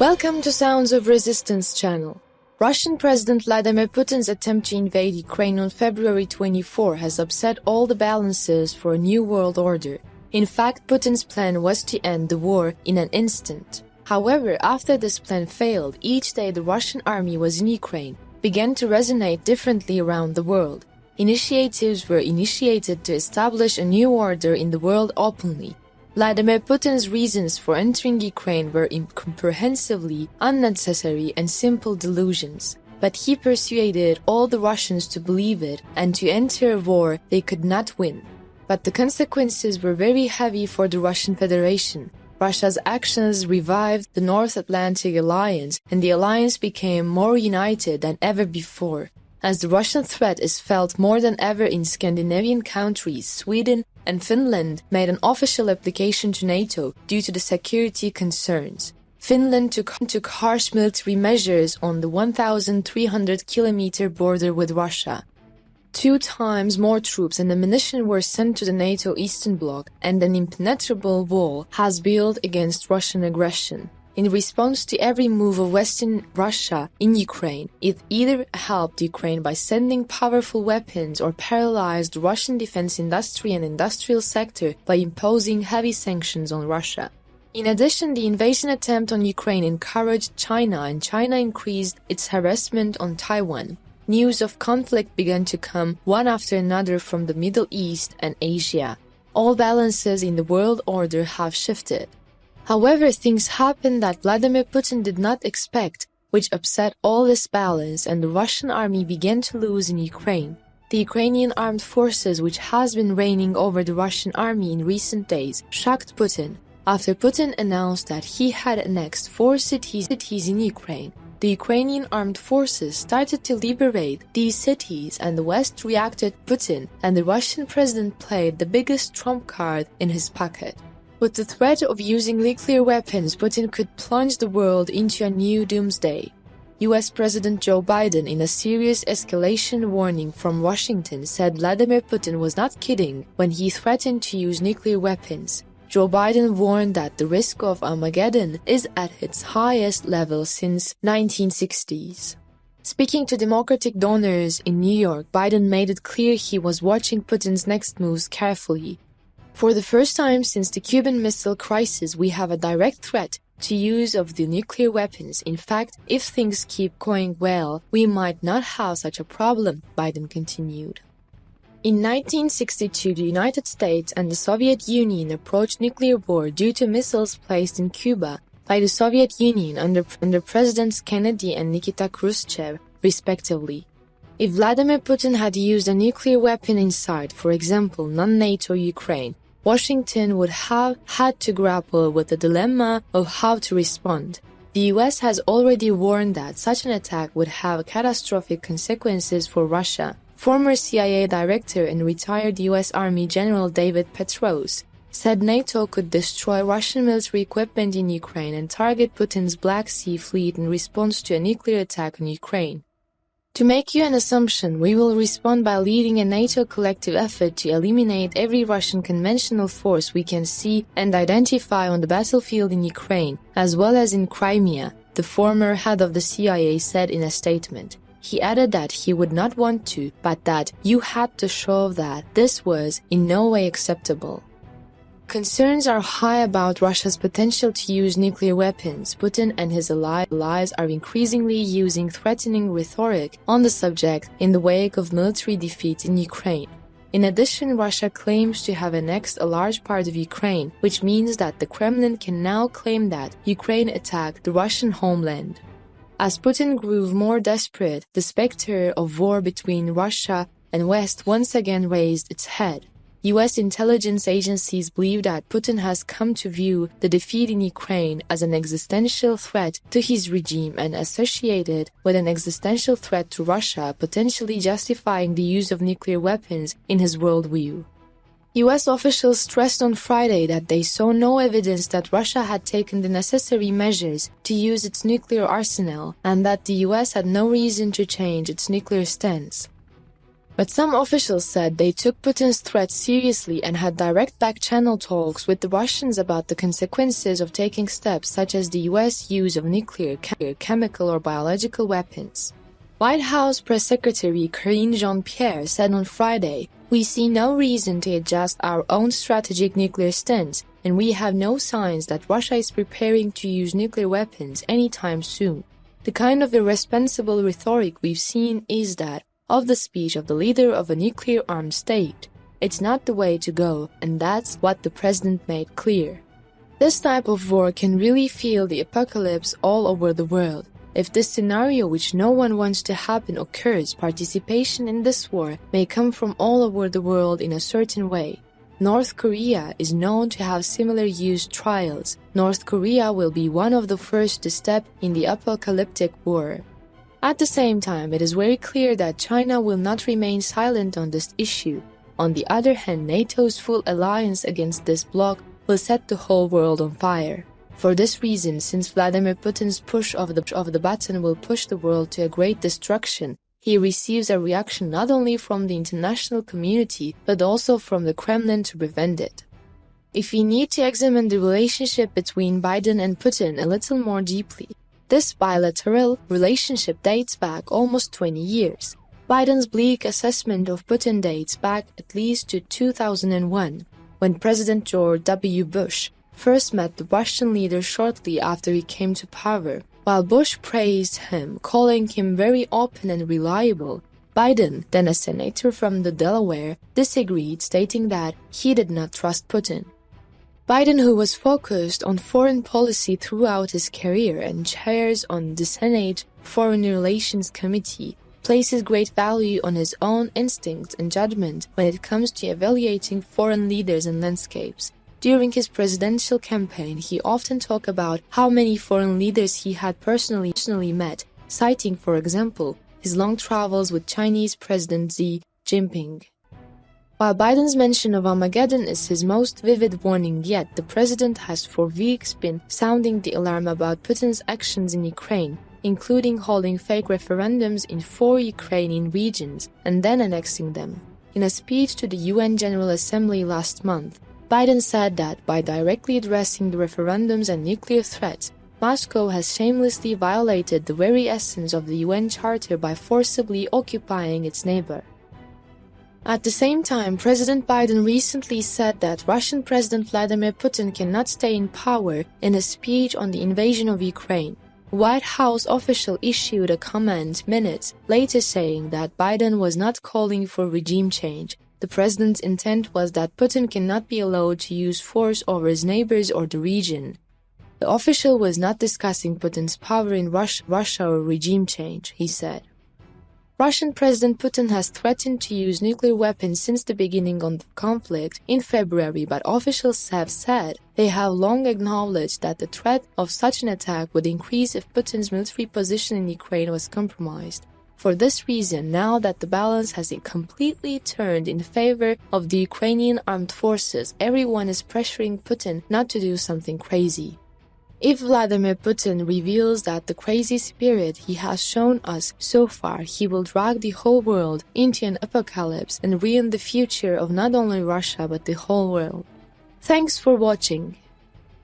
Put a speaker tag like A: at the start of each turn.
A: Welcome to Sounds of Resistance channel. Russian President Vladimir Putin's attempt to invade Ukraine on February 24 has upset all the balances for a new world order. In fact, Putin's plan was to end the war in an instant. However, after this plan failed, each day the Russian army was in Ukraine began to resonate differently around the world. Initiatives were initiated to establish a new order in the world openly. Vladimir Putin's reasons for entering Ukraine were incomprehensibly unnecessary and simple delusions. But he persuaded all the Russians to believe it and to enter a war they could not win. But the consequences were very heavy for the Russian Federation. Russia's actions revived the North Atlantic Alliance, and the alliance became more united than ever before. As the Russian threat is felt more than ever in Scandinavian countries, Sweden and Finland made an official application to NATO due to the security concerns. Finland took harsh military measures on the 1,300-kilometer border with Russia. 2 times more troops and ammunition were sent to the NATO Eastern Bloc, and an impenetrable wall has built against Russian aggression. In response to every move of Western Russia in Ukraine, it either helped Ukraine by sending powerful weapons or paralyzed the Russian defense industry and industrial sector by imposing heavy sanctions on Russia. In addition, the invasion attempt on Ukraine encouraged China, and China increased its harassment on Taiwan. News of conflict began to come one after another from the Middle East and Asia. All balances in the world order have shifted. However, things happened that Vladimir Putin did not expect, which upset all this balance, and the Russian army began to lose in Ukraine. The Ukrainian armed forces, which has been reigning over the Russian army in recent days, shocked Putin. After Putin announced that he had annexed 4 cities in Ukraine, the Ukrainian armed forces started to liberate these cities, and the West reacted to Putin, and the Russian president played the biggest trump card in his pocket. With the threat of using nuclear weapons, Putin could plunge the world into a new doomsday. US President Joe Biden, in a serious escalation warning from Washington, said Vladimir Putin was not kidding when he threatened to use nuclear weapons. Joe Biden warned that the risk of Armageddon is at its highest level since 1960s. Speaking to Democratic donors in New York, Biden made it clear he was watching Putin's next moves carefully. For the first time since the Cuban Missile Crisis, we have a direct threat to use of the nuclear weapons. In fact, if things keep going well, we might not have such a problem, Biden continued. In 1962, the United States and the Soviet Union approached nuclear war due to missiles placed in Cuba by the Soviet Union under Presidents Kennedy and Nikita Khrushchev, respectively. If Vladimir Putin had used a nuclear weapon inside, for example, non-NATO Ukraine, Washington would have had to grapple with the dilemma of how to respond. The US has already warned that such an attack would have catastrophic consequences for Russia. Former CIA director and retired US Army General David Petraeus said NATO could destroy Russian military equipment in Ukraine and target Putin's Black Sea Fleet in response to a nuclear attack on Ukraine. To make you an assumption, we will respond by leading a NATO collective effort to eliminate every Russian conventional force we can see and identify on the battlefield in Ukraine, as well as in Crimea, the former head of the CIA said in a statement. He added that he would not want to, but that you had to show that this was in no way acceptable. Concerns are high about Russia's potential to use nuclear weapons. Putin and his allies are increasingly using threatening rhetoric on the subject in the wake of military defeat in Ukraine. In addition, Russia claims to have annexed a large part of Ukraine, which means that the Kremlin can now claim that Ukraine attacked the Russian homeland. As Putin grew more desperate, the specter of war between Russia and West once again raised its head. US intelligence agencies believe that Putin has come to view the defeat in Ukraine as an existential threat to his regime and associated with an existential threat to Russia, potentially justifying the use of nuclear weapons in his worldview. US officials stressed on Friday that they saw no evidence that Russia had taken the necessary measures to use its nuclear arsenal and that the US had no reason to change its nuclear stance. But some officials said they took Putin's threat seriously and had direct back-channel talks with the Russians about the consequences of taking steps such as the US use of nuclear, chemical or biological weapons. White House Press Secretary Karine Jean-Pierre said on Friday, "We see no reason to adjust our own strategic nuclear stance, and we have no signs that Russia is preparing to use nuclear weapons anytime soon. The kind of irresponsible rhetoric we've seen is that of the speech of the leader of a nuclear-armed state. It's not the way to go, and that's what the president made clear." This type of war can really feel the apocalypse all over the world. If this scenario, which no one wants to happen, occurs, participation in this war may come from all over the world in a certain way. North Korea is known to have similar use trials. North Korea will be one of the first to step in the apocalyptic war. At the same time, it is very clear that China will not remain silent on this issue. On the other hand, NATO's full alliance against this bloc will set the whole world on fire. For this reason, since Vladimir Putin's push of the button will push the world to a great destruction, he receives a reaction not only from the international community, but also from the Kremlin to prevent it. If we need to examine the relationship between Biden and Putin a little more deeply, this bilateral relationship dates back almost 20 years. Biden's bleak assessment of Putin dates back at least to 2001, when President George W. Bush first met the Russian leader shortly after he came to power. While Bush praised him, calling him very open and reliable, Biden, then a senator from the Delaware, disagreed, stating that he did not trust Putin. Biden, who was focused on foreign policy throughout his career and chairs on the Senate Foreign Relations Committee, places great value on his own instincts and judgment when it comes to evaluating foreign leaders and landscapes. During his presidential campaign, he often talked about how many foreign leaders he had personally met, citing, for example, his long travels with Chinese President Xi Jinping. While Biden's mention of Armageddon is his most vivid warning yet, the president has for weeks been sounding the alarm about Putin's actions in Ukraine, including holding fake referendums in 4 Ukrainian regions and then annexing them. In a speech to the UN General Assembly last month, Biden said that by directly addressing the referendums and nuclear threats, Moscow has shamelessly violated the very essence of the UN Charter by forcibly occupying its neighbor. At the same time, President Biden recently said that Russian President Vladimir Putin cannot stay in power in a speech on the invasion of Ukraine. A White House official issued a comment minutes later saying that Biden was not calling for regime change. The president's intent was that Putin cannot be allowed to use force over his neighbors or the region. The official was not discussing Putin's power in Russia or regime change, he said. Russian President Putin has threatened to use nuclear weapons since the beginning of the conflict in February, but officials have said they have long acknowledged that the threat of such an attack would increase if Putin's military position in Ukraine was compromised. For this reason, now that the balance has completely turned in favor of the Ukrainian armed forces, everyone is pressuring Putin not to do something crazy. If Vladimir Putin reveals that the crazy spirit he has shown us so far, he will drag the whole world into an apocalypse and ruin the future of not only Russia but the whole world. Thanks for watching.